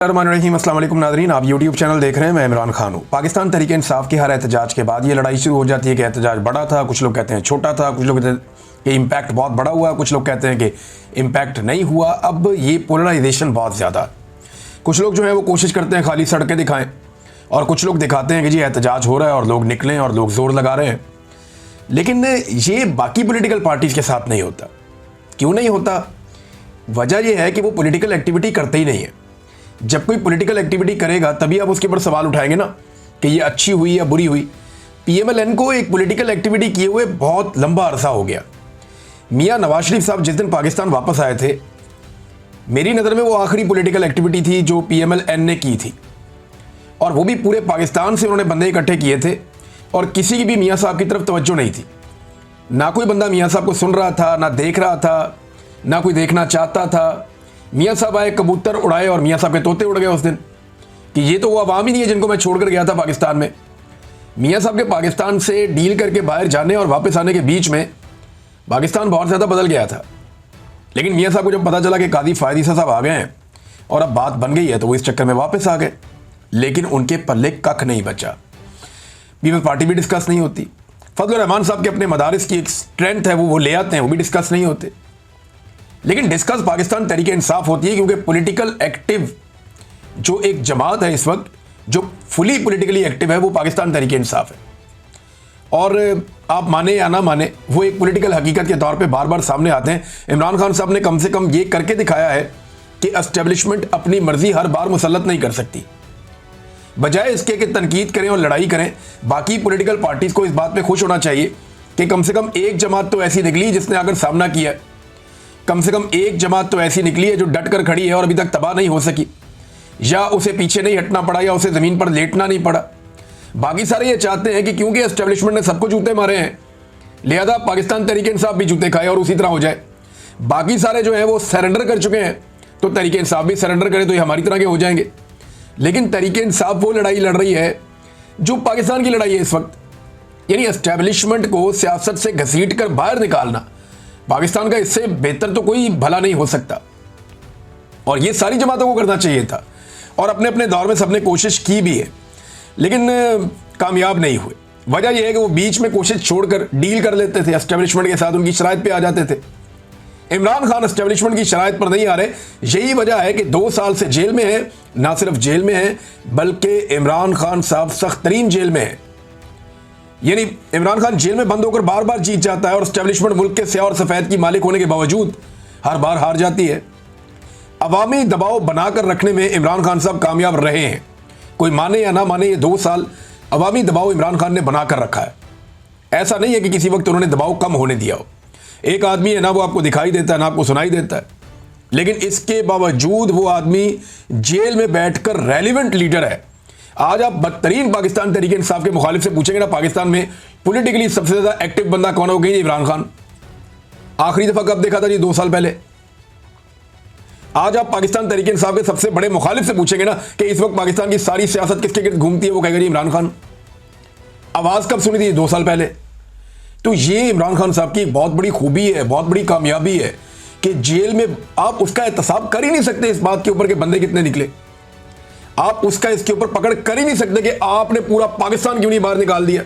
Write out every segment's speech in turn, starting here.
अस्सलाम वालेकुम नाज़रीन, आप यूट्यूब चैनल देख रहे हैं। मैं इमरान खान हूँ। पाकिस्तान तहरीक इंसाफ के हर एहतजाज के बाद ये लड़ाई शुरू हो जाती है कि एहतजाज बड़ा था, कुछ लोग कहते हैं छोटा था, कुछ लोग कहते हैं कि इम्पैक्ट बहुत बड़ा हुआ, कुछ लोग कहते हैं कि इम्पैक्ट नहीं हुआ। अब ये पोलराइजेशन बहुत ज़्यादा, कुछ लोग जो है वो कोशिश करते हैं खाली सड़कें दिखाएं और कुछ लोग दिखाते हैं कि जी एहतजाज हो रहा है और लोग निकलें और लोग ज़ोर लगा रहे हैं। लेकिन ये बाकी पॉलिटिकल पार्टीज़ के साथ नहीं होता। क्यों नहीं होता? वजह यह है कि वो पॉलिटिकल एक्टिविटी करते ही नहीं है। जब कोई पॉलिटिकल एक्टिविटी करेगा तभी आप उसके ऊपर सवाल उठाएंगे ना कि ये अच्छी हुई या बुरी हुई। पीएमएलएन को एक पॉलिटिकल एक्टिविटी किए हुए बहुत लंबा अरसा हो गया। मियां नवाज शरीफ साहब जिस दिन पाकिस्तान वापस आए थे, मेरी नज़र में वो आखिरी पॉलिटिकल एक्टिविटी थी जो पीएमएलएन ने की थी, और वो भी पूरे पाकिस्तान से उन्होंने बंदे इकट्ठे किए थे और किसी की भी मियाँ साहब की तरफ तवज्जो नहीं थी। ना कोई बंदा मियाँ साहब को सुन रहा था, ना देख रहा था, ना कोई देखना चाहता था। मियाँ साहब आए, कबूतर उड़ाए और मियाँ साहब के तोते उड़ गए उस दिन कि ये तो वो अवाम ही नहीं है जिनको मैं छोड़कर गया था पाकिस्तान में। मियाँ साहब के पाकिस्तान से डील करके बाहर जाने और वापस आने के बीच में पाकिस्तान बहुत ज़्यादा बदल गया था। लेकिन मियाँ साहब को जब पता चला कि कादी फायद ईसा साहब आ गए हैं और अब बात बन गई है तो वो इस चक्कर में वापस आ गए। लेकिन उनके पल्ले कख नहीं बचा। पीपल्स पार्टी भी डिस्कस नहीं होती। फजल रहमान साहब के अपने मदारिस की एक स्ट्रेंथ है, वो ले आते हैं, वो भी डिस्कस नहीं होते। लेकिन डिस्कस पाकिस्तान तहरीक इंसाफ होती है क्योंकि पॉलिटिकल एक्टिव जो एक जमात है इस वक्त, जो फुली पॉलिटिकली एक्टिव है, वो पाकिस्तान तहरीक इंसाफ है। और आप माने या ना माने, वो एक पॉलिटिकल हकीकत के तौर पे बार बार सामने आते हैं। इमरान खान साहब ने कम से कम ये करके दिखाया है कि एस्टेब्लिशमेंट अपनी मर्जी हर बार मुसल्लत नहीं कर सकती। बजाय इसके कि तनकीद करें और लड़ाई करें, बाकी पॉलिटिकल पार्टीज को इस बात पे खुश होना चाहिए कि कम से कम एक जमात तो ऐसी निकली जिसने अगर सामना किया, कम से कम एक जमात तो ऐसी निकली है जो डट कर खड़ी है और अभी तक तबाह नहीं हो सकी, या उसे पीछे नहीं हटना पड़ा, या उसे ज़मीन पर लेटना नहीं पड़ा। बाकी सारे ये चाहते हैं कि क्योंकि एस्टेब्लिशमेंट ने सबको जूते मारे हैं, लिहाजा पाकिस्तान तहरीक इंसाफ भी जूते खाए और उसी तरह हो जाए। बाकी सारे जो हैं वो सरेंडर कर चुके हैं, तो तहरीक इंसाफ भी सरेंडर करे तो ये हमारी तरह के हो जाएंगे। लेकिन तहरीक इंसाफ वो लड़ाई लड़ रही है जो पाकिस्तान की लड़ाई है इस वक्त, यानी एस्टेब्लिशमेंट को सियासत से घसीट कर बाहर निकालना। पाकिस्तान का इससे बेहतर तो कोई भला नहीं हो सकता, और ये सारी जमातों को करना चाहिए था, और अपने अपने दौर में सबने कोशिश की भी है, लेकिन कामयाब नहीं हुए। वजह यह है कि वो बीच में कोशिश छोड़कर डील कर लेते थे एस्टेब्लिशमेंट के साथ, उनकी शराइत पे आ जाते थे। इमरान खान एस्टेब्लिशमेंट की शराइत पर नहीं आ रहे। यही वजह है कि 2 साल से जेल में है। ना सिर्फ जेल में है बल्कि इमरान खान साहब सख्त तरीन जेल में है। यानी इमरान खान जेल में बंद होकर बार बार जीत जाता है और एस्टेब्लिशमेंट मुल्क के स्याह और सफ़ेद की मालिक होने के बावजूद हर बार हार जाती है। अवामी दबाव बनाकर रखने में इमरान खान साहब कामयाब रहे हैं। कोई माने या ना माने, ये 2 साल अवामी दबाव इमरान खान ने बनाकर रखा है। ऐसा नहीं है कि किसी वक्त उन्होंने दबाव कम होने दिया हो। एक आदमी है ना, वो आपको दिखाई देता है ना आपको सुनाई देता है, लेकिन इसके बावजूद वो आदमी जेल में बैठकर रेलिवेंट लीडर है। आज आप बदतरीन पाकिस्तान तहरीक इंसाफ के मुखालिफ से पूछेंगे ना, पाकिस्तान में पॉलिटिकली सबसे ज्यादा एक्टिव बंदा कौन हो गई? इमरान खान। आखिरी दफा कब देखा था जी? 2 साल पहले। आज आप पाकिस्तान तहरीक इंसाफ के सबसे बड़े मुखालिफ से पूछेंगे ना कि इस वक्त पाकिस्तान की सारी सियासत किसके गिर्द घूमती है, वो कहेगा जी इमरान खान। आवाज कब सुनी थी? 2 साल पहले। तो ये इमरान खान साहब की बहुत बड़ी खूबी है, बहुत बड़ी कामयाबी है कि जेल में आप उसका एहतसाब कर ही नहीं सकते इस बात के ऊपर कि बंदे कितने निकले। आप उसका इसके ऊपर पकड़ कर ही नहीं सकते कि आपने पूरा पाकिस्तान क्यों नहीं बाहर निकाल दिया।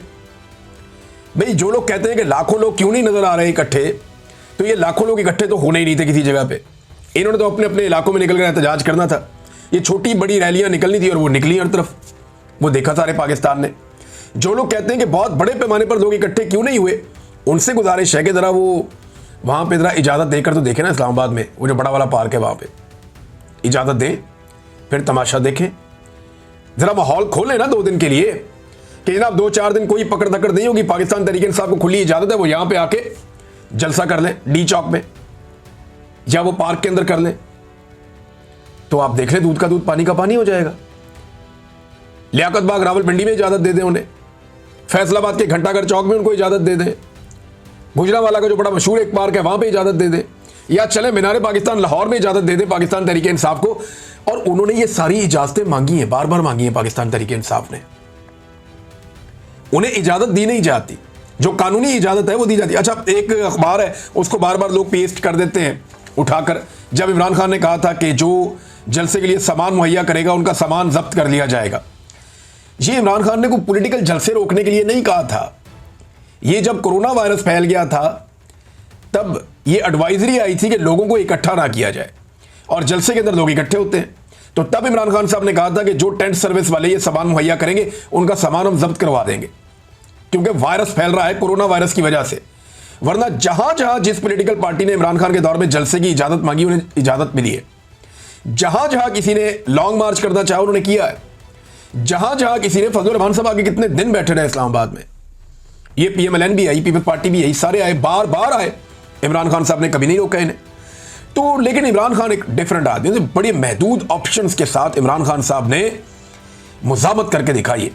भाई, जो लोग कहते हैं कि लाखों लोग क्यों नहीं नजर आ रहे इकट्ठे, तो ये लाखों लोग इकट्ठे तो होने ही नहीं थे किसी जगह पे। इन्होंने तो अपने अपने इलाकों में निकल कर एहतजाज करना था। ये छोटी बड़ी रैलियां निकलनी थी और वो निकली हर तरफ, वो देखा सारे पाकिस्तान ने। जो लोग कहते हैं कि बहुत बड़े पैमाने पर लोग इकट्ठे क्यों नहीं हुए, उनसे गुजारिश है कि जरा वो वहां पर जरा इजाजत देकर तो देखें ना। इस्लामाबाद में वो जो बड़ा वाला पार्क है वहां पर इजाजत दें, फिर तमाशा देखें, जरा माहौल खोलें ना 2 दिन के लिए कि जनाब 2-4 दिन कोई पकड़ धकड़ नहीं होगी। पाकिस्तान तहरीक इंसाफ को खुली इजाजत है, वो यहां पे आके जलसा कर लें डी चौक में, या वो पार्क के अंदर कर लें, तो आप देख लें दूध का दूध पानी का पानी हो जाएगा। लियाकत बाग रावलपिंडी में इजाजत दे दें उन्हें, फैसलाबाद के घंटाघर चौक में उनको इजाजत दे दें, गुजरांवाला का जो बड़ा मशहूर एक पार्क है वहां पर इजाजत दे दें, या चले मीनारे पाकिस्तान लाहौर में इजाजत दे दें पाकिस्तान तहरीक इंसाफ को। और उन्होंने ये सारी इजाजतें मांगी हैं, बार बार मांगी हैं पाकिस्तान तहरीक इंसाफ ने। उन्हें इजाजत दी नहीं जाती, जो कानूनी इजाजत है वो दी जाती है। अच्छा, एक अखबार है उसको बार बार लोग पेस्ट कर देते हैं उठाकर। जब इमरान खान ने कहा था कि जो जलसे के लिए सामान मुहैया करेगा, उनका सामान जब्त कर लिया जाएगा। ये इमरान खान ने कोई पॉलिटिकल जलसे रोकने के लिए नहीं कहा था। ये जब कोरोना वायरस फैल गया था तब ये एडवाइजरी आई थी कि लोगों को इकट्ठा ना किया जाए, और जलसे के अंदर लोग इकट्ठे होते हैं। तो तब इमरान खान साहब ने कहा था कि जो टेंट सर्विस वाले ये सामान मुहैया करेंगे उनका सामान हम जब्त करवा देंगे, क्योंकि वायरस फैल रहा है कोरोना वायरस की वजह से। वरना जहां जहां जिस पॉलिटिकल पार्टी ने इमरान खान के दौर में जलसे की इजाजत मांगी उन्हें इजाजत मिली है। जहां जहां किसी ने लॉन्ग मार्च करना चाहा उन्होंने किया है। जहां जहां किसी ने, फजलुर रहमान साहब आगे कितने दिन बैठे रहे इस्लामाबाद में, ये PMLN भी आई, पीपल्स पार्टी भी आई, सारे आए, बार बार आए, इमरान खान साहब ने कभी नहीं रोका इन्हें। तो लेकिन इमरान खान एक डिफरेंट आदमी है, बड़े महदूद ऑप्शंस के साथ इमरान खान साहब ने मुजामत करके दिखाई है।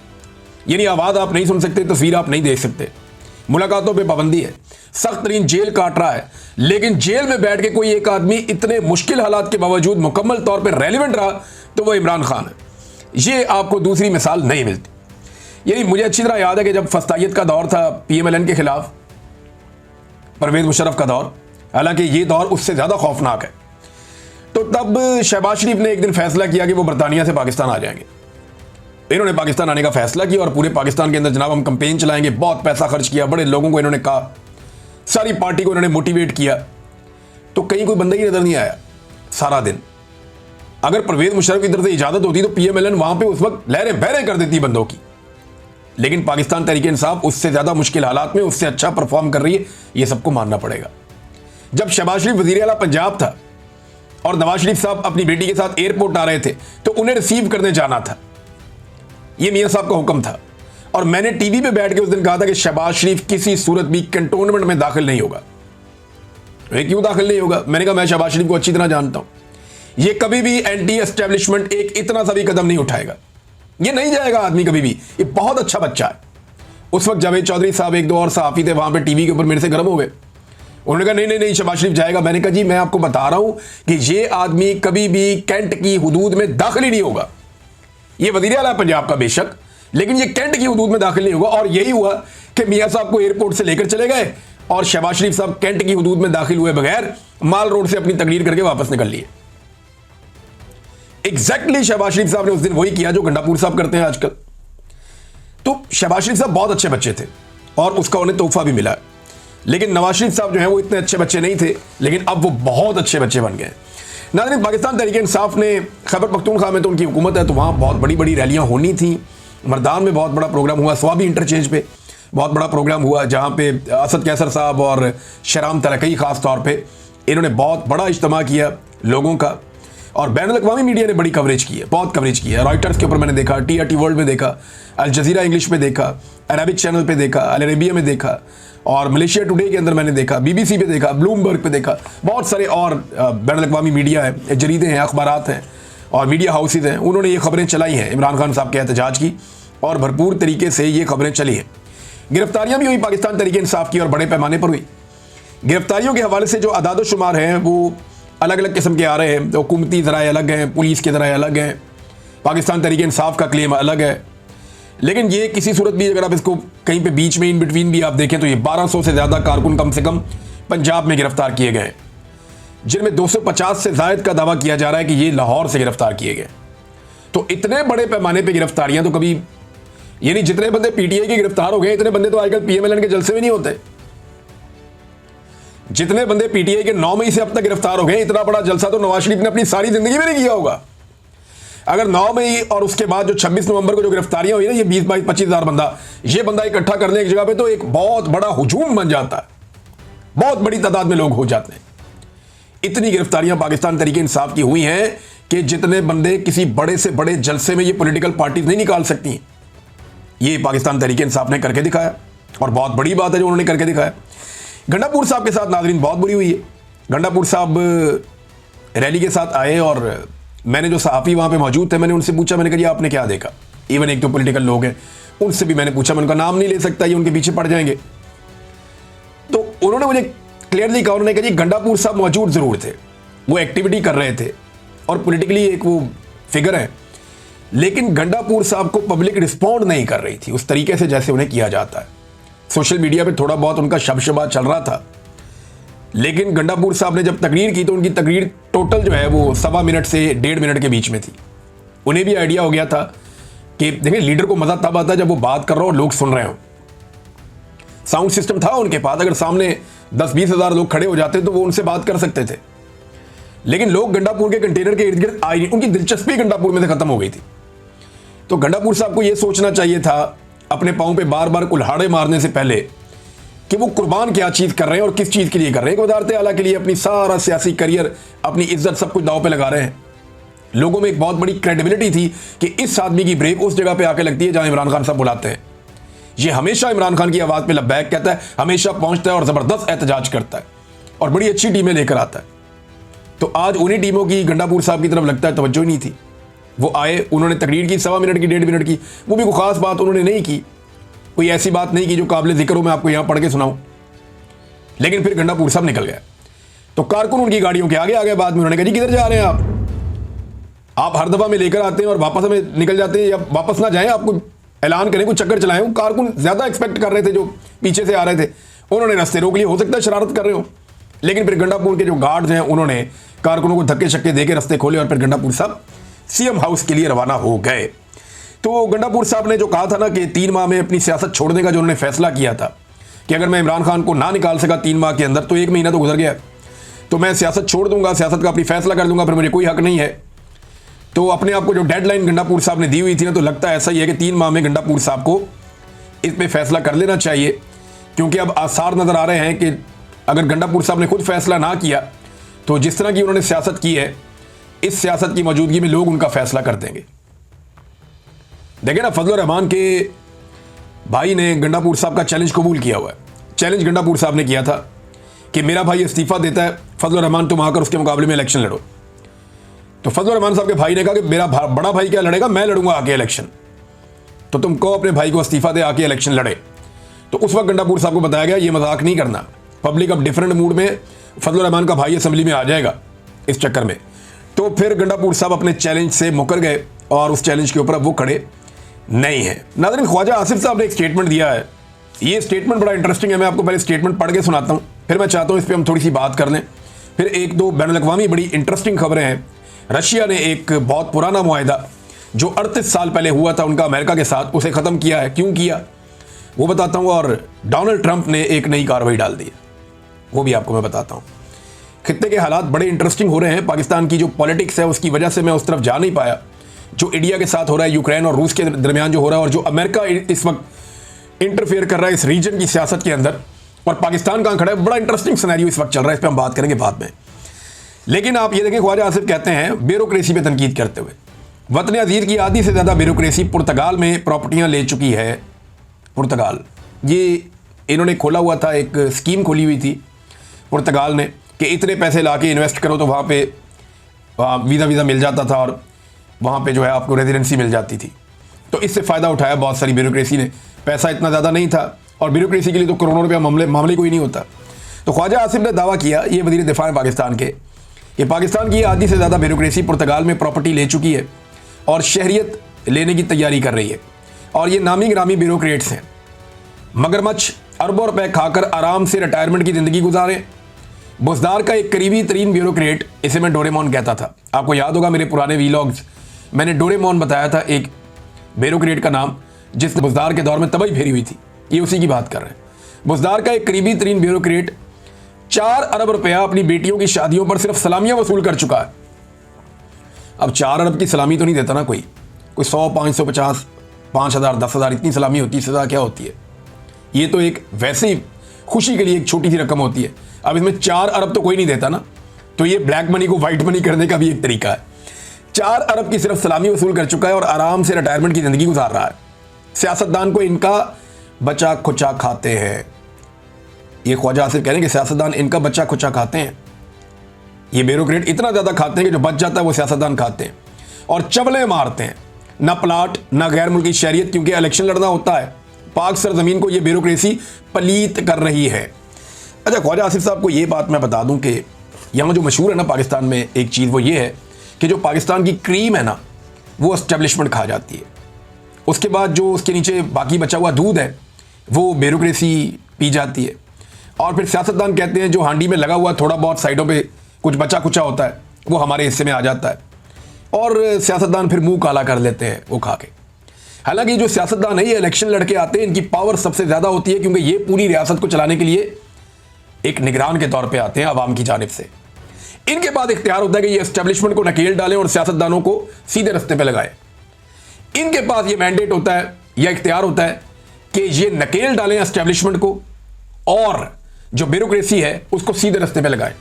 यानी आवाज आप नहीं सुन सकते, तस्वीर आप नहीं देख सकते, मुलाकातों पे पाबंदी है, सख्त तरीन जेल काट रहा है, लेकिन जेल में बैठ के कोई एक आदमी इतने मुश्किल हालात के बावजूद मुकम्मल तौर पर रेलिवेंट रहा तो वो इमरान खान है। ये आपको दूसरी मिसाल नहीं मिलती। यही मुझे अच्छी तरह याद है कि जब फस्तायत का दौर था PMLN के खिलाफ, परवेज मुशर्रफ का दौर, हालांकि ये दौर उससे ज्यादा खौफनाक है, तो तब शहबाज शरीफ ने एक दिन फैसला किया कि वो बरतानिया से पाकिस्तान आ जाएंगे। इन्होंने पाकिस्तान आने का फैसला किया और पूरे पाकिस्तान के अंदर जनाब हम कैंपेन चलाएंगे, बहुत पैसा खर्च किया, बड़े लोगों को इन्होंने कहा, सारी पार्टी को इन्होंने मोटिवेट किया। तो कहीं कोई बंदा ही नजर नहीं आया सारा दिन। अगर परवेज मुशर्रफ की तरफ से इजाजत होती तो PMLN वहां पे उस वक्त लहरें बहरें कर देती बंदों की। लेकिन पाकिस्तान तहरीक इंसाफ उससे ज्यादा मुश्किल हालात में उससे अच्छा परफॉर्म कर रही है, यह सबको मानना पड़ेगा। जब शहबाज शरीफ वजीर आला पंजाब था और नवाज शरीफ साहब अपनी बेटी के साथ एयरपोर्ट आ रहे थे तो उन्हें रिसीव करने जाना था, यह मियां साहब का हुक्म था। और मैंने टीवी पे बैठ के उस दिन कहा था कि शहबाज शरीफ किसी सूरत भी कंटोनमेंट में दाखिल नहीं होगा। क्यों दाखिल नहीं होगा? मैंने कहा मैं शहबाज शरीफ को अच्छी तरह जानता हूं, ये कभी भी एंटी एस्टेब्लिशमेंट एक इतना सा भी कदम नहीं उठाएगा, ये नहीं जाएगा आदमी कभी भी, ये बहुत अच्छा बच्चा है। उस वक्त जावेद चौधरी साहब एक दो और सहाफी थे वहां पे टीवी के ऊपर मेरे से गर्म हो गए, उन्होंने कहा नहीं नहीं शहबाज शरीफ जाएगा। मैंने कहा जी मैं आपको बता रहा हूं कि ये आदमी कभी भी कैंट की हुदूद में दाखिल ही नहीं होगा। ये वजीर आला पंजाब का बेशक, लेकिन ये कैंट की हुदूद में दाखिल नहीं होगा। और यही हुआ कि मियां साहब को एयरपोर्ट से लेकर चले गए और शहबाज शरीफ साहब कैंट की हुदूद में दाखिल हुए बगैर माल रोड से अपनी तकरीर करके वापस निकल लिए। एग्जैक्टली शहबाज शरीफ साहब ने उस दिन वही किया जो गंडापुर साहब करते हैं आजकल। तो शहबाज शरीफ साहब बहुत अच्छे बच्चे थे और उसका उन्हें तोहफा भी मिला। लेकिन नवाज शरीफ साहब जो है वो इतने अच्छे बच्चे नहीं थे, लेकिन अब वो बहुत अच्छे बच्चे बन गए। नाज़रीन, पाकिस्तान तहरीक इंसाफ ने खैबर पख्तूनख्वा में तो उनकी हुकूमत है, तो वहाँ बहुत बड़ी बड़ी रैलियाँ होनी थी। मर्दान में बहुत बड़ा प्रोग्राम हुआ, स्वाबी इंटरचेंज पे बहुत बड़ा प्रोग्राम हुआ, जहाँ पे असद कैसर साहब और शराम तरक्की ख़ास तौर पर इन्होंने बहुत बड़ा इज्तिमा किया लोगों का। और बैन अल-अक़वामी मीडिया ने बड़ी कवरेज की है, बहुत कवरेज की है। रॉयटर्स के ऊपर मैंने देखा, TRT वर्ल्ड में देखा, अल जज़ीरा इंग्लिश में देखा, अरबिक चैनल पे देखा, अल अरेबिया में देखा, और मलेशिया टुडे के अंदर मैंने देखा, BBC पे देखा, ब्लूमबर्ग पे देखा, बहुत सारे और बैन अल-अक़वामी मीडिया है, जरीदे हैं, अखबारात हैं और मीडिया हाउसेज हैं, उन्होंने ये खबरें चलाई हैं इमरान खान साहब के एहतजाज की, और भरपूर तरीके से ये खबरें चली हैं। गिरफ्तारियाँ भी हुई पाकिस्तान तहरीक इंसाफ की, और बड़े पैमाने पर हुई। गिरफ्तारियों के हवाले से जो अदाद शुमार हैं वो अलग अलग किस्म के आ रहे हैं। तो हुकूमती ज़राए अलग हैं, पुलिस के ज़राए अलग हैं, पाकिस्तान तहरीक इंसाफ का क्लेम अलग है। लेकिन ये किसी सूरत भी अगर आप इसको कहीं पे बीच में इन बिटवीन भी आप देखें तो ये 1200 से ज़्यादा कारकुन कम से कम पंजाब में गिरफ्तार किए गए, जिनमें 250 से ज़ायद का दावा किया जा रहा है कि ये लाहौर से गिरफ्तार किए गए। तो इतने बड़े पैमाने पर गिरफ्तारियाँ तो कभी, यानी जितने बंदे PTI के गिरफ्तार हो गए इतने बंदे तो आजकल PMLN के जलसे में नहीं होते। जितने बंदे PTI के 9 मई से अब तक गिरफ्तार हो गए, इतना बड़ा जलसा तो नवाज शरीफ ने अपनी सारी जिंदगी में नहीं किया होगा। अगर 9 मई और उसके बाद जो 26 नवंबर को जो गिरफ्तारियां हुई ना, ये 20-22-25 हज़ार बंदा, ये बंदा इकट्ठा करने एक जगह पे तो एक बहुत बड़ा हुजूम बन जाता है, बहुत बड़ी तादाद में लोग हो जाते हैं। इतनी गिरफ्तारियां पाकिस्तान तहरीक इंसाफ की हुई हैं कि जितने बंदे किसी बड़े से बड़े जलसे में ये पॉलिटिकल पार्टीज नहीं निकाल सकती, ये पाकिस्तान तहरीक इंसाफ ने करके दिखाया, और बहुत बड़ी बात है जो उन्होंने करके दिखाया। गंडापुर साहब के साथ नाज़रीन बहुत बुरी हुई है। गंडापुर साहब रैली के साथ आए और मैंने जो सहाफ़ी वहाँ पे मौजूद थे, मैंने उनसे पूछा, मैंने कहा आपने क्या देखा। इवन एक तो पॉलिटिकल लोग हैं, उनसे भी मैंने पूछा, मैं उनका नाम नहीं ले सकता, ये उनके पीछे पड़ जाएंगे। तो उन्होंने मुझे क्लियरली कहा, उन्होंने कहा जी गंडापुर साहब मौजूद ज़रूर थे, वो एक्टिविटी कर रहे थे और पॉलिटिकली एक वो फिगर है, लेकिन गंडापुर साहब को पब्लिक रिस्पॉन्ड नहीं कर रही थी उस तरीके से जैसे उन्हें किया जाता है। सोशल मीडिया पे थोड़ा बहुत उनका शबशबा चल रहा था, लेकिन गंडापुर साहब ने जब तकरीर की तो उनकी तकरीर टोटल जो है वो 1.25 मिनट से 1.5 मिनट के बीच में थी। उन्हें भी आइडिया हो गया था कि देखिए लीडर को मजा तब आता है जब वो बात कर रहा हो और लोग सुन रहे हो। साउंड सिस्टम था उनके पास, अगर सामने 10-20 हज़ार लोग खड़े हो जाते तो वो उनसे बात कर सकते थे, लेकिन लोग गंडापुर के कंटेनर के इर्द गिर्द आए नहीं। उनकी दिलचस्पी गंडापुर में से खत्म हो गई थी। तो गंडापुर साहब को यह सोचना चाहिए था अपने पांव पे बार बार कुल्हाड़े मारने से पहले कि वो कुर्बान क्या चीज कर रहे हैं और किस चीज के लिए कर रहे हैं। वजारत आला के लिए अपनी सारा सियासी करियर, अपनी इज्जत, सब कुछ दांव पे लगा रहे हैं। लोगों में एक बहुत बड़ी क्रेडिबिलिटी थी कि इस आदमी की ब्रेक उस जगह पे आके लगती है जहां इमरान खान साहब बुलाते हैं। ये हमेशा इमरान खान की आवाज पे लब्बैक कहता है, हमेशा पहुंचता है और जबरदस्त एहतजाज करता है और बड़ी अच्छी टीमें लेकर आता है। तो आज उन्हीं टीमों की गंडापुर साहब की तरफ लगता है तवज्जो ही नहीं थी। वो आए, उन्होंने तकरीर की 1.25 मिनट की, 1.5 मिनट की, वो भी कोई खास बात उन्होंने नहीं की, कोई ऐसी बात नहीं की जो काबिल जिक्र हो मैं आपको यहां पढ़ के सुनाऊं। लेकिन फिर गंडापुर साहब निकल गए। तो कारकुन उनकी गाड़ियों के आगे आ गए। बाद में उन्होंने कहा जी किधर जा रहे हैं आप हर दफा में लेकर आते हैं और वापस हमें निकल जाते हैं, या वापस ना जाएं, आपको ऐलान करें, कुछ चक्कर चलाएं। वो कारकुन ज्यादा एक्सपेक्ट कर रहे थे जो पीछे से आ रहे थे, उन्होंने रास्ते रोक लिए। हो सकता है शरारत कर रहे हो, लेकिन फिर गंडापुर के जो गार्ड्स हैं उन्होंने कारकुनों को धक्के शक्के देकर रास्ते खोले और फिर गंडापुर साहब सीएम हाउस के लिए रवाना हो गए। तो गंडापुर साहब ने जो कहा था ना कि 3 माह में अपनी सियासत छोड़ने का जो उन्होंने फैसला किया था कि अगर मैं इमरान खान को ना निकाल सका 3 माह के अंदर, तो 1 महीना तो गुजर गया, तो मैं सियासत छोड़ दूंगा, सियासत का अपनी फैसला कर दूंगा, फिर मुझे कोई हक नहीं है। तो अपने आप को जो डेडलाइन गंडापुर साहब ने दी हुई थी ना, तो लगता ऐसा ही है कि 3 माह में गंडापुर साहब को इस पे फैसला कर लेना चाहिए, क्योंकि अब आसार नजर आ रहे हैं कि अगर गंडापुर साहब ने खुद फैसला ना किया तो जिस तरह की उन्होंने सियासत की है, इस सियासत की मौजूदगी में लोग उनका फैसला कर देंगे। देखिए ना, फजल रहमान के भाई ने गंडापुर साहब का चैलेंज कबूल किया हुआ है। चैलेंज गंडापुर साहब ने किया था कि मेरा भाई इस्तीफा देता है, फजल रहमान तुम आकर उसके मुकाबले में इलेक्शन लड़ो। तो फजल रहमान साहब के भाई ने कहा कि मेरा बड़ा भाई क्या लड़ेगा, मैं लड़ूंगा आके इलेक्शन, तो तुम कहो अपने भाई को इस्तीफा दे आके इलेक्शन लड़े। तो उस वक्त गंडापुर साहब को बताया गया ये मजाक नहीं करना, पब्लिक अब डिफरेंट मूड में, फजल रहमान का भाई असेंबली में आ जाएगा इस चक्कर में। तो फिर गंडापुर साहब अपने चैलेंज से मुकर गए और उस चैलेंज के ऊपर अब वो खड़े नहीं है। नाज़रीन, ख्वाजा आसिफ साहब ने एक स्टेटमेंट दिया है। ये स्टेटमेंट बड़ा इंटरेस्टिंग है। मैं आपको पहले स्टेटमेंट पढ़ के सुनाता हूँ, फिर मैं चाहता हूँ इस पर हम थोड़ी सी बात कर लें। फिर 1-2 बैनुल-अक़वामी बड़ी इंटरेस्टिंग खबरें हैं। रशिया ने एक बहुत पुराना मुआहिदा जो 38 साल पहले हुआ था उनका अमेरिका के साथ, उसे ख़त्म किया है। क्यों किया वो बताता हूँ। और डोनाल्ड ट्रंप ने एक नई कार्रवाई डाल दी है, वो भी आपको मैं बताता हूँ। खित्ते के हालात बड़े इंटरेस्टिंग हो रहे हैं। पाकिस्तान की जो पॉलिटिक्स है उसकी वजह से मैं उस तरफ जा नहीं पाया। जो इंडिया के साथ हो रहा है, यूक्रेन और रूस के दरमियान जो हो रहा है, और जो अमेरिका इस वक्त इंटरफेयर कर रहा है इस रीजन की सियासत के अंदर, और पाकिस्तान कहाँ खड़ा है, बड़ा इंटरेस्टिंग सिनेरियो इस वक्त चल रहा है। इस पर हम बात करेंगे बाद में। लेकिन आप ये देखें, ख्वाजा आसिफ कहते हैं ब्यूरोक्रेसी पे तनकीद करते हुए, वतन अजीज की आधी से ज़्यादा ब्यूरोक्रेसी पुर्तगाल में प्रॉपर्टियाँ ले चुकी है। पुर्तगाल, ये इन्होंने खोला हुआ था, एक स्कीम खोली हुई थी पुर्तगाल ने कि इतने पैसे ला के इन्वेस्ट करो तो वहाँ पे वीज़ा मिल जाता था और वहाँ पे जो है आपको रेजिडेंसी मिल जाती थी। तो इससे फ़ायदा उठाया बहुत सारी ब्यूरोक्रेसी ने। पैसा इतना ज़्यादा नहीं था और ब्यूरोक्रेसी के लिए तो करोड़ों रुपया मामले कोई नहीं होता। तो ख्वाजा आसिफ ने दावा किया, ये वज़ीर दिफा है पाकिस्तान के, कि पाकिस्तान की आधी से ज़्यादा ब्यूरोक्रेसी पुर्तगाल में प्रॉपर्टी ले चुकी है और शहरियत लेने की तैयारी कर रही है। और ये नामी गिरामी ब्यूरोक्रेट्स हैं। मगरमच्छ अरबों रुपए खाकर आराम से रिटायरमेंट की ज़िंदगी गुजारें। बुज़दार का एक करीबी तरीन ब्यूरोक्रेट, इसे मैं डोरेमोन कहता था। आपको याद होगा मेरे पुराने वीलॉग्स, मैंने डोरेमोन बताया था एक ब्यूरोक्रेट का नाम, जिसने बुज़दार के दौर में तबाही फेरी हुई थी। ये उसी की बात कर रहे हैं। बुज़दार का एक करीबी तरीन ब्यूरोक्रेट 4 अरब रुपया अपनी बेटियों की शादियों पर सिर्फ सलामियां वसूल कर चुका है। अब 4 अरब की सलामी तो नहीं देता ना कोई 100, 550, 5,000, 10,000 इतनी सलामी होती है। सजा क्या होती है? ये तो एक वैसे ही खुशी के लिए एक छोटी सी रकम होती है। अब इसमें 4 अरब तो कोई नहीं देता ना, तो ये ब्लैक मनी को वाइट मनी करने का भी एक तरीका है। 4 अरब की सिर्फ सलामी वसूल कर चुका है और आराम से रिटायरमेंट की जिंदगी गुजार रहा है। सियासतदान को इनका बचा खुचा खाते हैं। ये ख्वाजा आसिफ कह रहे हैं कि सियासतदान इनका बच्चा खुचा खाते हैं। ये ब्यूरोक्रेट इतना ज़्यादा खाते हैं कि जो बच जाता है वो सियासतदान खाते हैं और चवले मारते हैं। ना प्लाट, ना गैर मुल्की शहरियत, क्योंकि इलेक्शन लड़ना होता है। पाक सरजमीन को ये ब्यूरोक्रेसी पलीत कर रही है। अच्छा, ख्वाजा आसिफ साहब को ये बात मैं बता दूं कि यहाँ जो मशहूर है ना पाकिस्तान में एक चीज़, वो ये है कि जो पाकिस्तान की क्रीम है ना, वो एस्टेब्लिशमेंट खा जाती है। उसके बाद जो उसके नीचे बाकी बचा हुआ दूध है वो ब्यूरोक्रेसी पी जाती है। और फिर सियासतदान कहते हैं जो हांडी में लगा हुआ थोड़ा बहुत साइडों पे कुछ बचा कुचा होता है वो हमारे हिस्से में आ जाता है, और सियासतदान फिर मुंह काला कर लेते हैं वो खा के। हालांकि जो सियासतदान है ये इलेक्शन लड़के आते हैं, इनकी पावर सबसे ज़्यादा होती है क्योंकि ये पूरी रियासत को चलाने के लिए एक निगरान के तौर पे आते हैं आवाम की जानिब से। इनके पास इख्तियार होता है कि ये एस्टेब्लिशमेंट को नकेल डालें और सियासतदानों को सीधे रास्ते पे लगाएं। इनके पास ये मैंडेट होता है या इख्तियार होता है कि ये नकेल डालें एस्टेब्लिशमेंट को और जो ब्यूरोक्रेसी है उसको सीधे रास्ते पे लगाएं।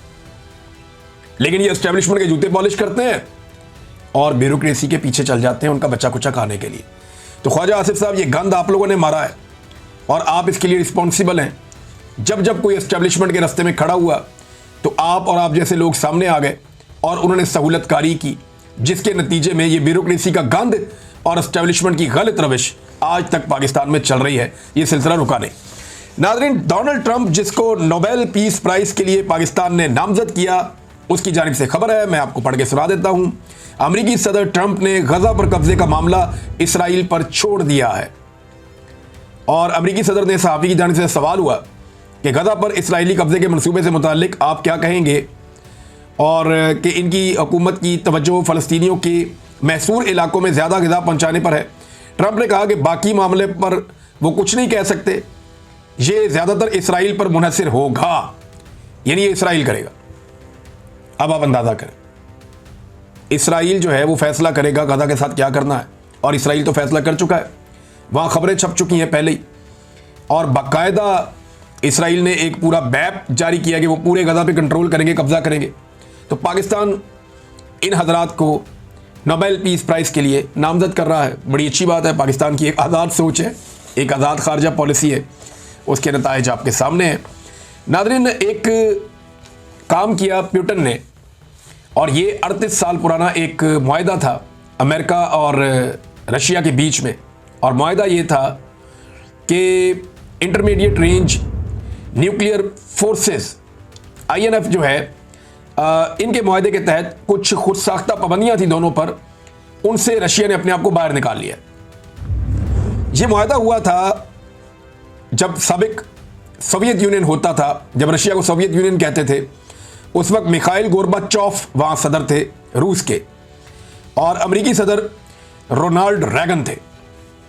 लेकिन ये एस्टेब्लिशमेंट के जूते पॉलिश करते हैं और ब्यूरोक्रेसी के पीछे चल जाते हैं उनका बच्चा कुचा खाने के लिए। तो ख्वाजा आसिफ साहब, ये गंद आप लोगों ने मारा है और आप इसके लिए रिस्पॉन्सिबल हैं। जब जब कोई एस्टेब्लिशमेंट के रास्ते में खड़ा हुआ तो आप और आप जैसे लोग सामने आ गए और उन्होंने सहूलतकारी की, जिसके नतीजे में ये ब्यूरोक्रेसी का गंद और एस्टेब्लिशमेंट की गलत रविश आज तक पाकिस्तान में चल रही है। ये सिलसिला रुका नहीं। नाज़रीन, डोनाल्ड ट्रंप जिसको नोबेल पीस प्राइज के लिए पाकिस्तान ने नामजद किया, उसकी जानिब से खबर है, मैं आपको पढ़ के सुना देता हूं। अमेरिकी सदर ट्रंप ने गजा पर कब्जे का मामला इसराइल पर छोड़ दिया है। और अमेरिकी सदर ने सहाफ़ी की जानिब से सवाल हुआ कि गजा पर इसराइली कब्जे के मंसूबे से मुताल्लिक आप क्या कहेंगे और कि इनकी हुकूमत की तवज्जो फ़लस्तीनियों के महसूर इलाकों में ज़्यादा ग़िज़ा पहुँचाने पर है। ट्रंप ने कहा कि बाकी मामले पर वो कुछ नहीं कह सकते, ये ज़्यादातर इसराइल पर मुनहसर होगा, यानी ये इसराइल करेगा। अब आप अंदाज़ा करें, इसराइल जो है वो फैसला करेगा गजा के साथ क्या करना है, और इसराइल तो फैसला कर चुका है, वहाँ खबरें छप चुकी हैं पहले ही, और बाकायदा इसराइल ने एक पूरा मैप जारी किया कि वो पूरे गजा पे कंट्रोल करेंगे, कब्जा करेंगे। तो पाकिस्तान इन हजरात को नोबेल पीस प्राइज़ के लिए नामजद कर रहा है। बड़ी अच्छी बात है, पाकिस्तान की एक आज़ाद सोच है, एक आज़ाद खारजा पॉलिसी है, उसके नताइज आपके सामने हैं। नाज़रीन, एक काम किया पुतिन ने, और ये 38 साल पुराना एक मुआहदा था अमेरिका और रशिया के बीच में, और मुआहदा ये था कि intermediate range nuclear forces INF जो है, इनके मुआहदे के तहत कुछ खुद साख्ता पाबंदियाँ थी दोनों पर, उनसे रशिया ने अपने आप को बाहर निकाल लिया। ये मुआहदा हुआ था जब साबिक सोवियत यूनियन होता था, जब रशिया को सोवियत यूनियन कहते थे, उस वक्त मिखाइल गोर्बाचोव वहाँ सदर थे रूस के, और अमेरिकी सदर रोनाल्ड रैगन थे।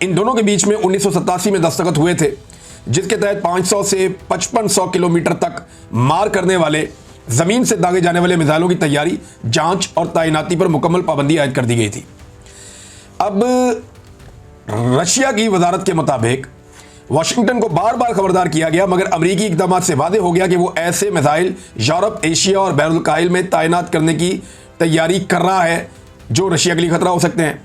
इन दोनों के बीच में 1987 में दस्तखत हुए थे, जिसके तहत 500 से 5500 किलोमीटर तक मार करने वाले ज़मीन से दागे जाने वाले मिसाइलों की तैयारी, जांच और तैनाती पर मुकम्मल पाबंदी आयद कर दी गई थी। अब रशिया की वजारत के मुताबिक वाशिंगटन को बार बार खबरदार किया गया, मगर अमरीकी इक़दाम से वाज़ेह हो गया कि वो ऐसे मिसाइल यूरोप, एशिया और बैरुल काहिल में तैनात करने की तैयारी कर रहा है जो रशिया के लिए खतरा हो सकते हैं।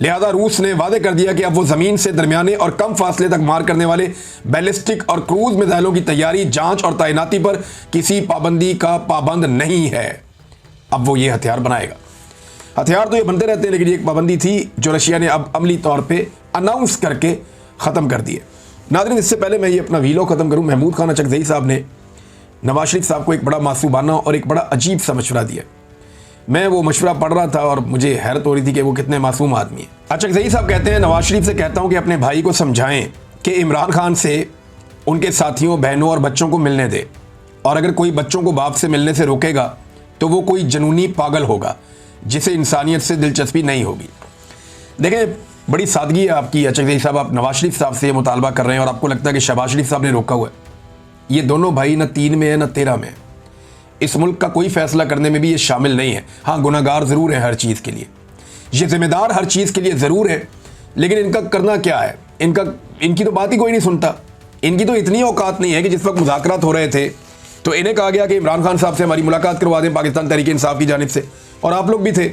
लिहाजा रूस ने वादे कर दिया कि अब वो ज़मीन से दरमियाने और कम फासले तक मार करने वाले बैलिस्टिक और क्रूज मिसाइलों की तैयारी, जांच और तैनाती पर किसी पाबंदी का पाबंद नहीं है। अब वो ये हथियार बनाएगा। हथियार तो ये बनते रहते हैं, लेकिन एक पाबंदी थी जो रशिया ने अब अमली तौर पर अनाउंस करके ख़त्म कर दी है। नाज़रीन, इससे पहले मैं ये अपना वीडियो ख़त्म करूँ, महमूद खान अचकज़ई साहब ने नवाज शरीफ साहब को एक बड़ा मासूमाना और एक बड़ा अजीब सा मशवरा दिया। मैं वो मशवरा पढ़ रहा था और मुझे हैरत हो रही थी कि वो कितने मासूम आदमी हैं। अचकज़ई साहब कहते हैं, नवाज शरीफ से कहता हूँ कि अपने भाई को समझाएं कि इमरान खान से उनके साथियों, बहनों और बच्चों को मिलने दे, और अगर कोई बच्चों को बाप से मिलने से रोकेगा तो वो कोई जनूनी पागल होगा जिसे इंसानियत से दिलचस्पी नहीं होगी। देखें, बड़ी सादगी है आपकी अचकज़ई साहब, आप नवाज शरीफ साहब से मुतालबा कर रहे हैं और आपको लगता है कि शहबाज शरीफ साहब ने रोका हुआ है। ये दोनों भाई न 3 में है न 13 में है। इस मुल्क का कोई फैसला करने में भी ये शामिल नहीं है। हाँ, गुनाहगार ज़रूर है हर चीज़ के लिए, ये जिम्मेदार हर चीज़ के लिए ज़रूर है, लेकिन इनका करना क्या है? इनकी तो बात ही कोई नहीं सुनता। इनकी तो इतनी औकात नहीं है कि जिस वक्त मुज़ाकरात हो रहे थे तो इन्हें कहा गया कि इमरान खान साहब से हमारी मुलाकात करवा दें पाकिस्तान तहरीक इंसाफ की जानिब से, और आप लोग भी थे,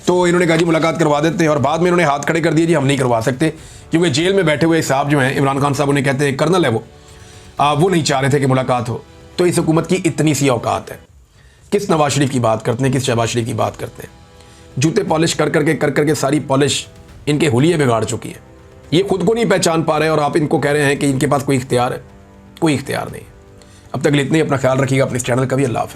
तो इन्होंने कहा जी मुलाकात करवा देते हैं, और बाद में इन्होंने हाथ खड़े कर दिए, जी हम नहीं करवा सकते, क्योंकि जेल में बैठे हुए साहब जो हैं, इमरान खान साहब उन्हें कहते हैं कर्नल है वो नहीं चाह रहे थे कि मुलाकात हो। तो इस हुकूमत की इतनी सी औकात है। किस नवाज शरीफ की बात करते हैं, किस शहबाज शरीफ की बात करते हैं? जूते पॉलिश कर करके सारी पॉलिश इनके हुलिये बिगाड़ चुकी है। ये खुद को नहीं पहचान पा रहे और आप इनको कह रहे हैं कि इनके पास कोई इख्तियार है। कोई इख्तियार नहीं। अब तक इतने, अपना ख्याल रखिएगा अपने इस चैनल का भी। अल्लाह हाफ़िज़।